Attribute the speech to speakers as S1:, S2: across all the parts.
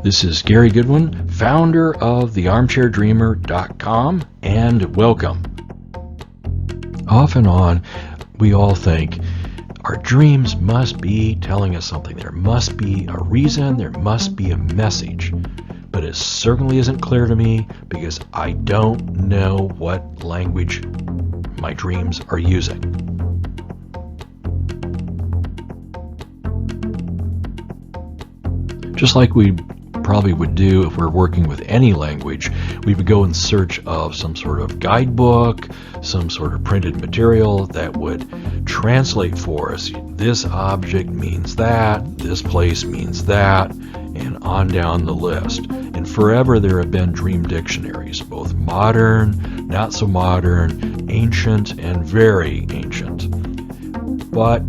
S1: This is Gary Goodwin, founder of the ArmchairDreamer.com, and welcome. Off and on, we all think our dreams must be telling us something. There must be a reason, there must be a message. But it certainly isn't clear to me because I don't know what language my dreams are using. Just like we probably would do if we're working with any language, we would go in search of some sort of guidebook, some sort of printed material that would translate for us. This object means that, this place means that, and on down the list. And forever there have been dream dictionaries, both modern, not so modern, ancient, and very ancient. But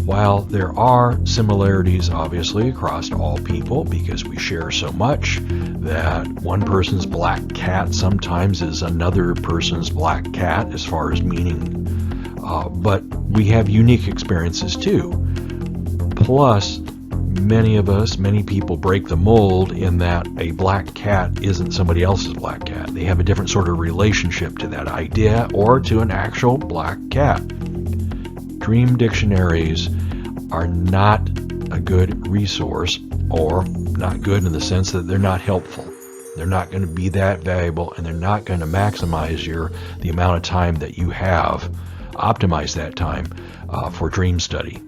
S1: while there are similarities, obviously, across all people, because we share so much, that one person's black cat sometimes is another person's black cat as far as meaning, but we have unique experiences too. Plus, many people break the mold in that a black cat isn't somebody else's black cat. They have a different sort of relationship to that idea or to an actual black cat. Dream dictionaries are not a good resource, or not good in the sense that they're not helpful. They're not going to be that valuable, and they're not going to maximize the amount of time that you have, optimize that time for dream study.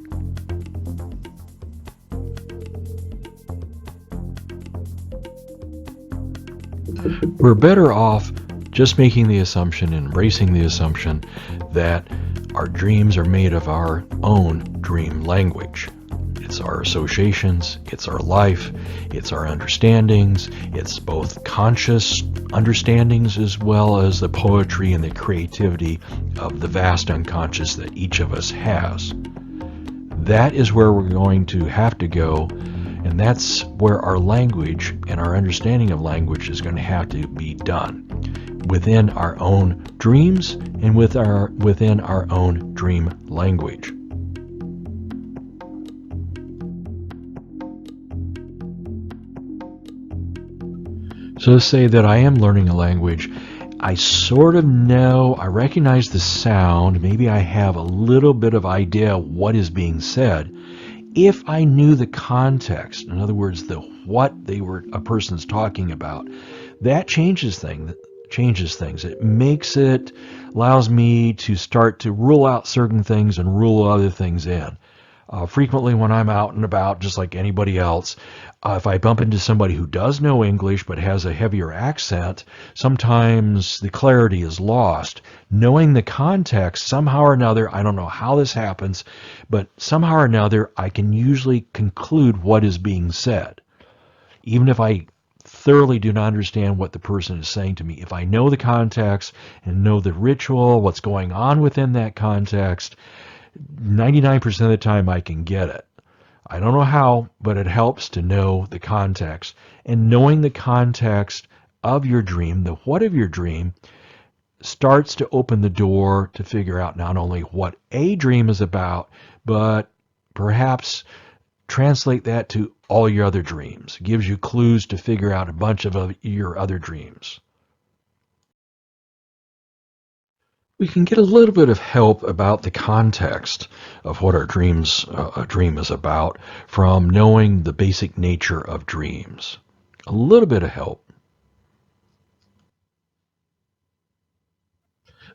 S1: We're better off just making the assumption, embracing the assumption that our dreams are made of our own dream language. It's our associations, it's our life, it's our understandings, it's both conscious understandings as well as the poetry and the creativity of the vast unconscious that each of us has. That is where we're going to have to go, and that's where our language and our understanding of language is going to have to be done. Within our own dreams and within our own dream language. So say that I am learning a language. I sort of know, I recognize the sound, maybe I have a little bit of idea what is being said. If I knew the context, in other words, what a person's talking about, that changes things. It allows me to start to rule out certain things and rule other things in. Frequently when I'm out and about, just like anybody else, if I bump into somebody who does know English but has a heavier accent, sometimes the clarity is lost. Knowing the context, somehow or another, I don't know how this happens, but somehow or another, I can usually conclude what is being said. Even if I thoroughly do not understand what the person is saying to me, if I know the context and know the ritual, what's going on within that context, 99% of the time I can get it. I don't know how, but it helps to know the context. And knowing the context of your dream, the what of your dream, starts to open the door to figure out not only what a dream is about, but perhaps translate that to all your other dreams. It gives you clues to figure out a bunch of your other dreams. We can get a little bit of help about the context of what a dream is about from knowing the basic nature of dreams. A little bit of help.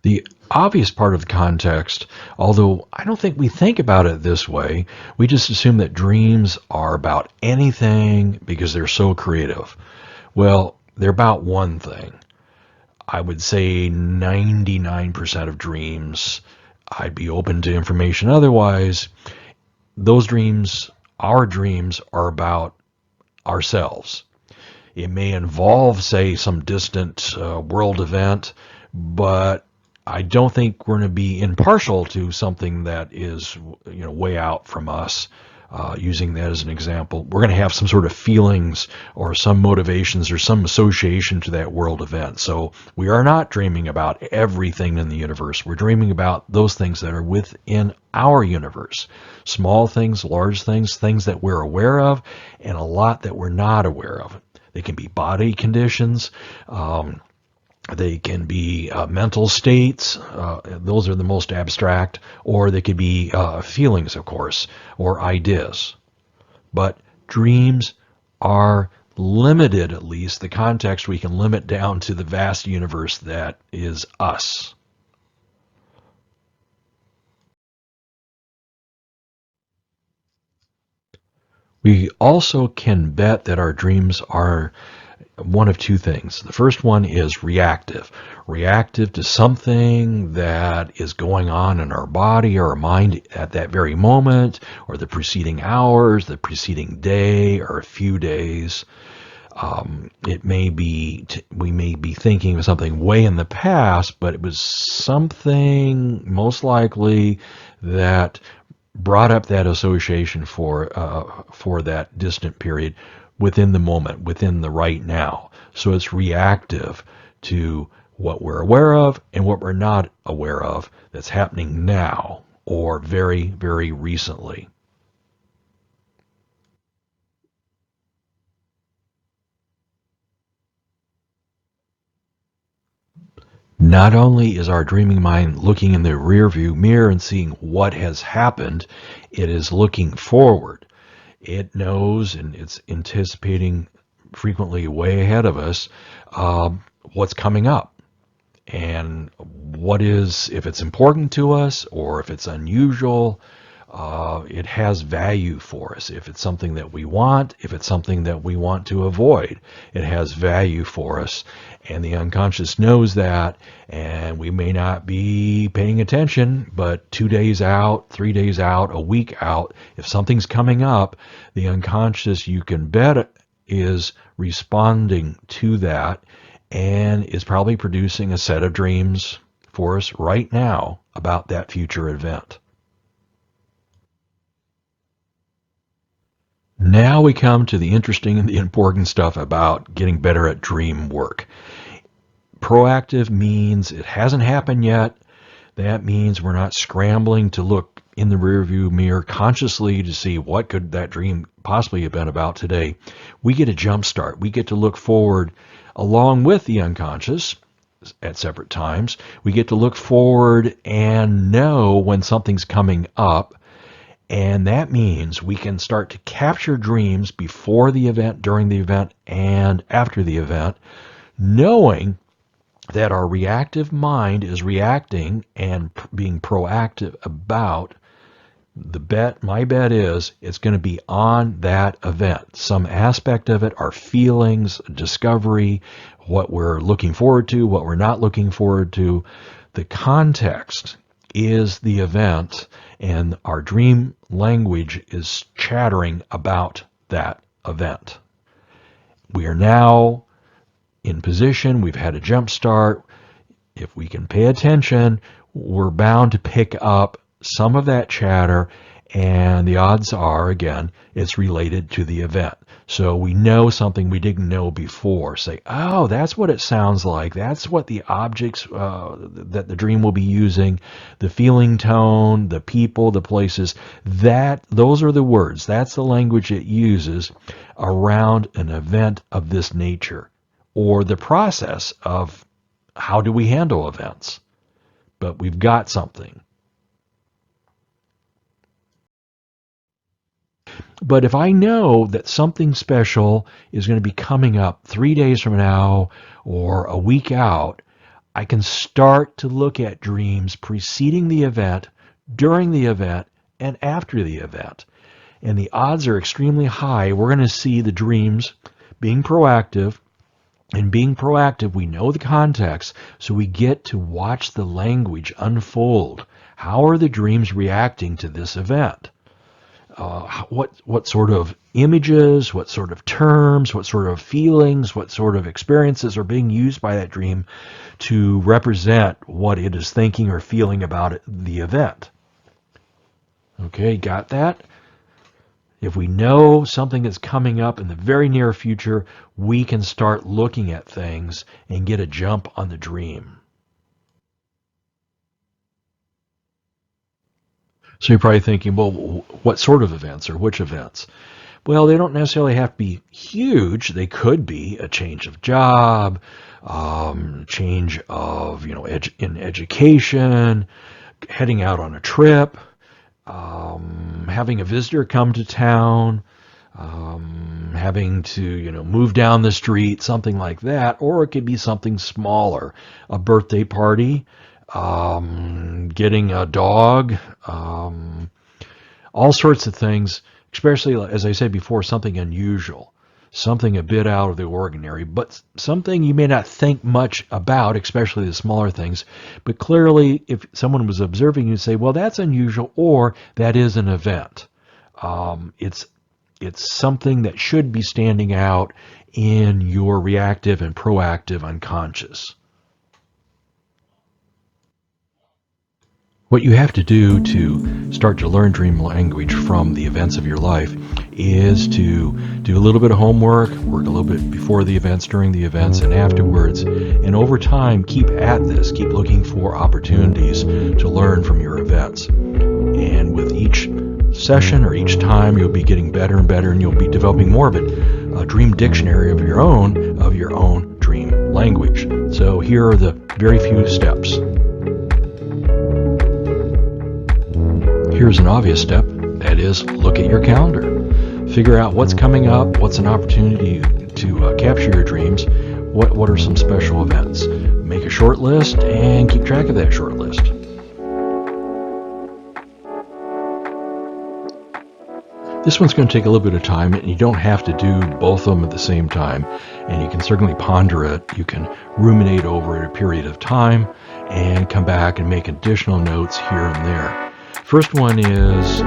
S1: The obvious part of the context, although I don't think we think about it this way, we just assume that dreams are about anything because they're so creative. Well, they're about one thing. I would say 99% of dreams, I'd be open to information otherwise. Those dreams, our dreams, are about ourselves. It may involve, say, some distant world event, but I don't think we're going to be impartial to something that is, way out from us. using that as an example, we're going to have some sort of feelings or some motivations or some association to that world event. So we are not dreaming about everything in the universe. We're dreaming about those things that are within our universe. Small things, large things, things that we're aware of, and a lot that we're not aware of. They can be body conditions. They can be mental states. Those are the most abstract. Or they could be feelings, of course, or ideas. But dreams are limited, at least the context we can limit down to the vast universe that is us. We also can bet that our dreams are one of two things. The first one is reactive. Reactive to something that is going on in our body or our mind at that very moment, or the preceding hours, the preceding day, or a few days. It may be, we may be thinking of something way in the past, but it was something most likely that brought up that association for that distant period within the moment, within the right now. So it's reactive to what we're aware of and what we're not aware of that's happening now or very, very recently. Not only is our dreaming mind looking in the rearview mirror and seeing what has happened, it is looking forward. It knows and it's anticipating frequently way ahead of us what's coming up and what is, if it's important to us or if it's unusual, it has value for us. If it's something that we want, if it's something that we want to avoid, it has value for us. And the unconscious knows that, and we may not be paying attention, but 2 days out, 3 days out, a week out, if something's coming up, the unconscious, you can bet, is responding to that and is probably producing a set of dreams for us right now about that future event. Now we come to the interesting and the important stuff about getting better at dream work. Proactive means it hasn't happened yet. That means we're not scrambling to look in the rearview mirror consciously to see what could that dream possibly have been about today. We get a jump start. We get to look forward along with the unconscious at separate times. We get to look forward and know when something's coming up. And that means we can start to capture dreams before the event, during the event, and after the event, knowing that our reactive mind is reacting and being proactive about the bet. My bet is it's going to be on that event. Some aspect of it, our feelings, discovery, what we're looking forward to, what we're not looking forward to. The context is the event, and our dream language is chattering about that event. We are now in position. We've had a jump start. If we can pay attention, we're bound to pick up some of that chatter, and the odds are, again, it's related to the event. So we know something we didn't know before. Say, oh, that's what it sounds like. That's what the objects that the dream will be using, the feeling tone, the people, the places, those are the words. That's the language it uses around an event of this nature or the process of how do we handle events. But we've got something. But if I know that something special is going to be coming up 3 days from now or a week out, I can start to look at dreams preceding the event, during the event, and after the event. And the odds are extremely high. We're going to see the dreams being proactive. And being proactive, we know the context, so we get to watch the language unfold. How are the dreams reacting to this event? What sort of images, what sort of terms, what sort of feelings, what sort of experiences are being used by that dream to represent what it is thinking or feeling about the event. Okay, got that? If we know something is coming up in the very near future, we can start looking at things and get a jump on the dream. So you're probably thinking, well, what sort of events or which events? Well, they don't necessarily have to be huge. They could be a change of job, change of, in education, heading out on a trip, having a visitor come to town, having to, move down the street, something like that. Or it could be something smaller, a birthday party, getting a dog, all sorts of things, especially, as I said before, something unusual, something a bit out of the ordinary, but something you may not think much about, especially the smaller things. But clearly, if someone was observing you, say, well, that's unusual, or that is an event. It's something that should be standing out in your reactive and proactive unconscious. What you have to do to start to learn dream language from the events of your life is to do a little bit of homework, work a little bit before the events, during the events, and afterwards. And over time, keep at this. Keep looking for opportunities to learn from your events. And with each session or each time, you'll be getting better and better, and you'll be developing more of a dream dictionary of your own dream language. So here are the very few steps. Here's an obvious step, that is, look at your calendar. Figure out what's coming up, what's an opportunity to capture your dreams, what are some special events. Make a short list and keep track of that short list. This one's going to take a little bit of time, and you don't have to do both of them at the same time, and you can certainly ponder it. You can ruminate over a period of time and come back and make additional notes here and there. First one is,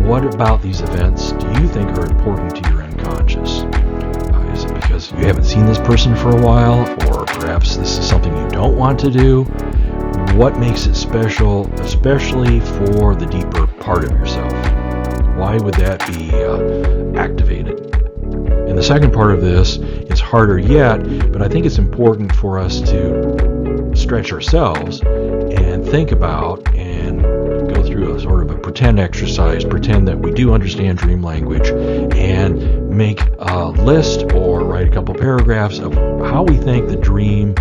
S1: what about these events do you think are important to your unconscious? Is it because you haven't seen this person for a while, or perhaps this is something you don't want to do? What makes it special, especially for the deeper part of yourself? Why would that be activated? And the second part of this is harder yet, but I think it's important for us to stretch ourselves and think about and go through a sort of a pretend exercise, pretend that we do understand dream language, and make a list or write a couple paragraphs of how we think the dreams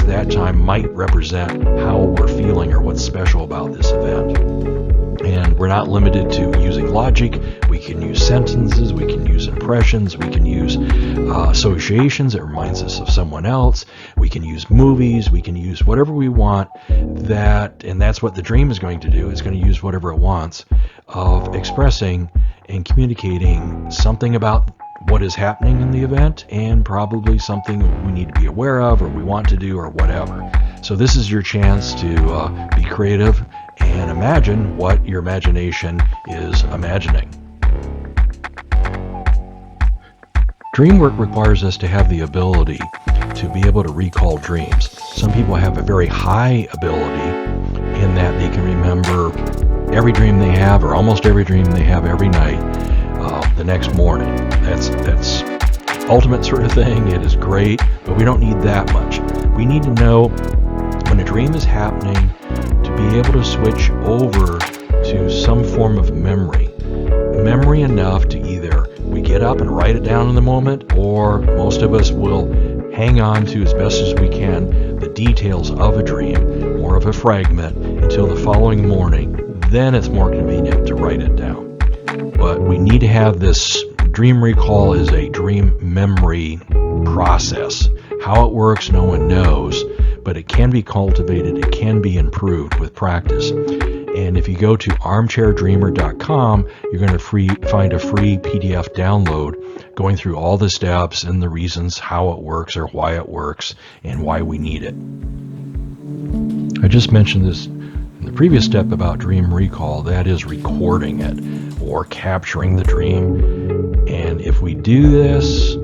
S1: that time might represent how we're feeling or what's special about this event. And we're not limited to using logic. We can use sentences, we can use impressions, we can use associations that reminds us of someone else. We can use movies, we can use whatever we want, and that's what the dream is going to do. It's going to use whatever it wants of expressing and communicating something about what is happening in the event, and probably something we need to be aware of or we want to do or whatever. So this is your chance to be creative and imagine what your imagination is imagining. Dream work requires us to have the ability to be able to recall dreams. Some people have a very high ability in that they can remember every dream they have, or almost every dream they have every night, the next morning. That's ultimate sort of thing. It is great, but we don't need that much. We need to know when a dream is happening, to be able to switch over to some form of memory enough to either we get up and write it down in the moment, or most of us will hang on to as best as we can the details of a dream or of a fragment until the following morning. Then it's more convenient to write it down. But we need to have this. Dream recall is a dream memory process. How it works, no one knows, but it can be cultivated, it can be improved with practice. And if you go to armchairdreamer.com, you're going to find a free PDF download going through all the steps and the reasons how it works or why it works and why we need it. I just mentioned this in the previous step about dream recall, that is recording it or capturing the dream. And if we do this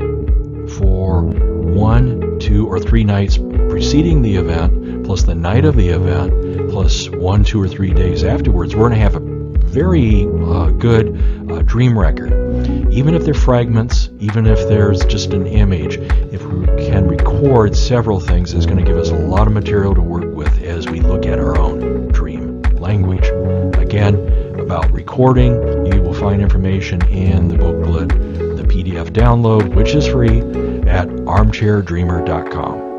S1: for 1, 2, or 3 nights preceding the event, plus the night of the event, plus 1, 2, or 3 days afterwards, we're going to have a very good dream record. Even if they're fragments, even if there's just an image, if we can record several things, it's going to give us a lot of material to work with as we look at our own dream language. Again, about recording, you will find information in the booklet, the PDF download, which is free, at armchairdreamer.com.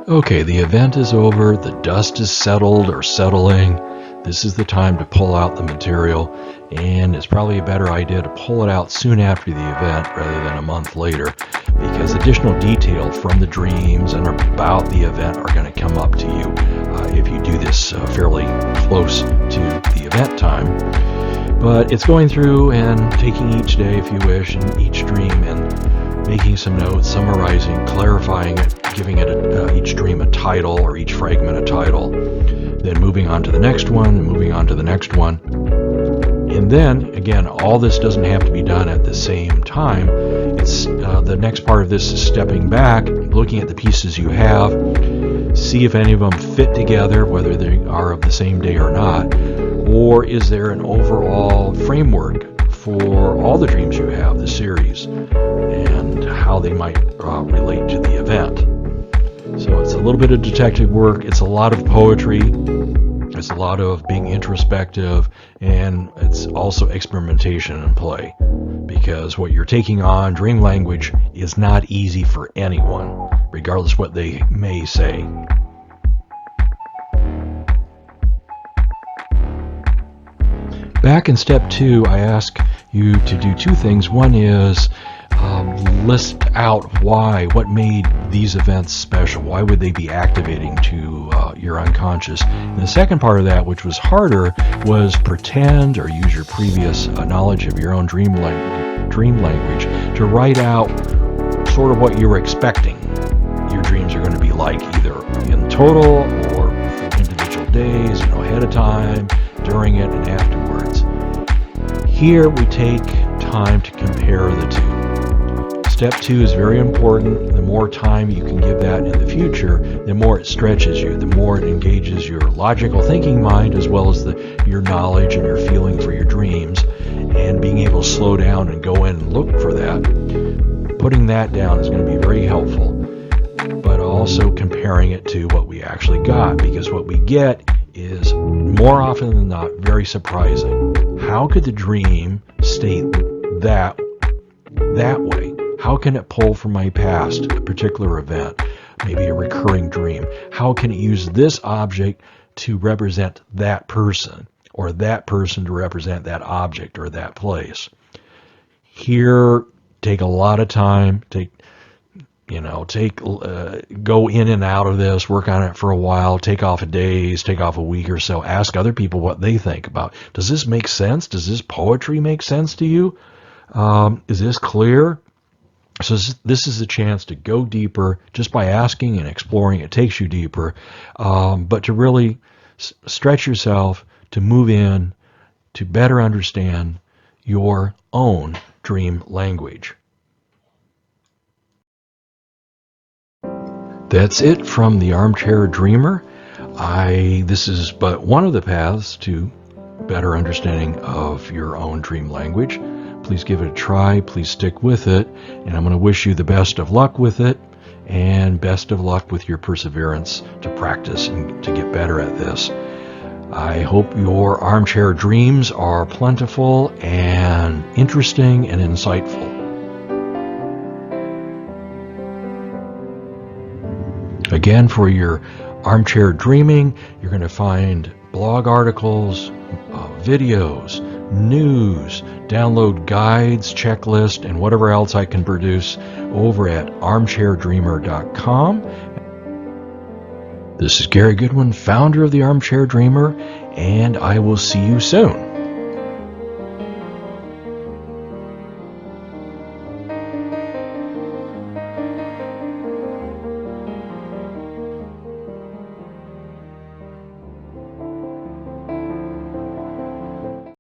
S1: Okay, the event is over, the dust is settled or settling. This is the time to pull out the material, and it's probably a better idea to pull it out soon after the event rather than a month later, because additional detail from the dreams and about the event are going to come up to you if you do this fairly close to the event time. But it's going through and taking each day, if you wish, and each dream and making some notes, summarizing, clarifying it, giving it each dream a title or each fragment a title, then moving on to the next one and moving on to the next one. And then, again, all this doesn't have to be done at the same time. It's the next part of this is stepping back, looking at the pieces you have, see if any of them fit together, whether they are of the same day or not, or is there an overall framework for all the dreams you have, the series, and how they might relate to the event. So it's a little bit of detective work, it's a lot of poetry, it's a lot of being introspective, and it's also experimentation and play, because what you're taking on, dream language, is not easy for anyone, regardless what they may say. Back in step 2, I ask you to do two things. One is list out what made these events special. Why would they be activating to your unconscious? And the second part of that, which was harder, was pretend or use your previous knowledge of your own dream language to write out sort of what you were expecting your dreams are going to be like, either in total or for individual days, ahead of time, during it, and afterwards. Here we take time to compare the two. Step 2 is very important. The more time you can give that in the future, the more it stretches you, the more it engages your logical thinking mind, as well as your knowledge and your feeling for your dreams, and being able to slow down and go in and look for that. Putting that down is going to be very helpful, but also comparing it to what we actually got, because what we get is more often than not very surprising. How could the dream state that way? How can it pull from my past a particular event, maybe a recurring dream? How can it use this object to represent that person, or that person to represent that object or that place? Here, take a lot of time, go in and out of this, work on it for a while, take off a days, take off a week or so, ask other people what they think about, does this make sense? Does this poetry make sense to you? Is this clear? So this is a chance to go deeper just by asking and exploring. It takes you deeper, but to really stretch yourself, to move in, to better understand your own dream language. That's it from the Armchair Dreamer. This is but one of the paths to better understanding of your own dream language. Please give it a try. Please stick with it. And I'm going to wish you the best of luck with it, and best of luck with your perseverance to practice and to get better at this. I hope your armchair dreams are plentiful and interesting and insightful. Again, for your armchair dreaming, you're going to find blog articles, videos, news, download guides, checklist, and whatever else I can produce over at armchairdreamer.com. This is Gary Goodwin, founder of the Armchair Dreamer, and I will see you soon.